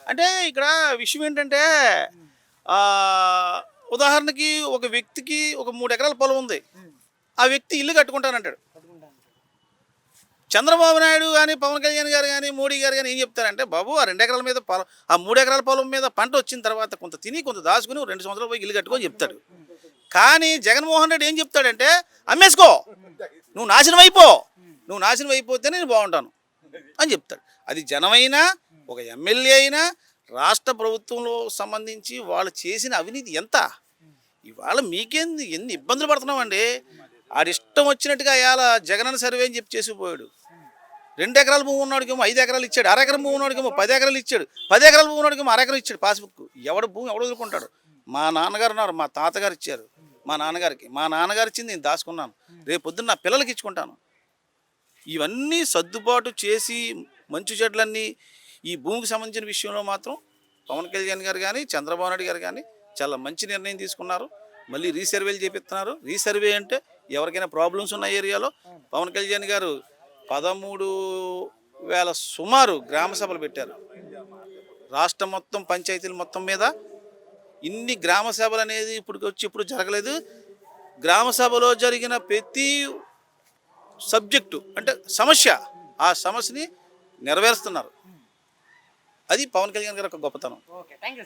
అంటే ఇక్కడ విషయం ఏంటంటే ఆహ్, ఉదాహరణకి ఒక వ్యక్తికి ఒక 3 ఎకరాల పొలం ఉంది. ఆ వ్యక్తి ఇల్లు కట్టుకుంటానంటాడు. చంద్రబాబు నాయుడు గాని, పవన్ కళ్యాణ్ గారు గాని, మోడీ గారు గాని ఏం చెప్తారంటే, బాబు ఆ 2 ఎకరాల మీద పొలం ఆ 3 ఎకరాల పొలం మీద పంట వచ్చిన తర్వాత కొంత తిని, కొంత దాచుకొని 2 సంవత్సరాలు పోయి ఇల్లు కట్టుకో అని చెప్తాడు. కానీ జగన్మోహన్ రెడ్డి ఏం చెప్తాడంటే, అమ్మేసుకో. నువ్వు నాశనం అయిపో. నువ్వు నాశనం అయిపోతేనే నేను బాగుంటాను అని చెప్తాడు. అది జనమైనా, ఒక ఎమ్మెల్యే అయినా, రాష్ట్ర ప్రభుత్వంలో సంబంధించి వాళ్ళు చేసిన అవినీతి ఎంత? ఇవాళ మీకేంది ఎన్ని ఇబ్బందులు పడుతున్నామండి. ఆడిష్టం వచ్చినట్టుగా ఇవాళ జగనన్న సర్వే అని చెప్పి చేసిపోయాడు. 2 ఎకరాల భూమి ఉన్నవాడికేమో 5 ఎకరాలు ఇచ్చాడు. అరెకరం భూమి ఉన్నవాడికేమో 10 ఎకరాలు ఇచ్చాడు. 10 ఎకరాల భూమి ఉన్నవాడికేమో అరెకరం ఇచ్చాడు పాస్బుక్. ఎవడు భూమి ఎవడు వదులుకుంటాడు? మా నాన్నగారు ఉన్నారు, మా తాతగారు ఇచ్చారు. మా నాన్నగారు ఇచ్చింది నేను దాచుకున్నాను. రేపు పొద్దున్న నా పిల్లలకి ఇచ్చుకుంటాను. ఇవన్నీ సర్దుబాటు చేసి మంచి చెడ్లన్నీ ఈ భూమికి సంబంధించిన విషయంలో మాత్రం పవన్ కళ్యాణ్ గారు కానీ, చంద్రబాబు నాయుడు గారు కానీ చాలా మంచి నిర్ణయం తీసుకున్నారు. మళ్ళీ రీసర్వేలు చేపిస్తున్నారు. రీసర్వే అంటే ఎవరికైనా ప్రాబ్లమ్స్ ఉన్న ఏరియాలో పవన్ కళ్యాణ్ గారు 13,000 సుమారు గ్రామ సభలు పెట్టారు. రాష్ట్రం మొత్తం పంచాయతీల మొత్తం మీద ఇన్ని గ్రామ సభలు అనేది ఇప్పుడు జరగలేదు. గ్రామ సభలో జరిగిన ప్రతి సబ్జెక్టు అంటే సమస్య, ఆ సమస్యని నెరవేరుస్తున్నారు. అది పవన్ కళ్యాణ్ గారి యొక్క గొప్పతనం.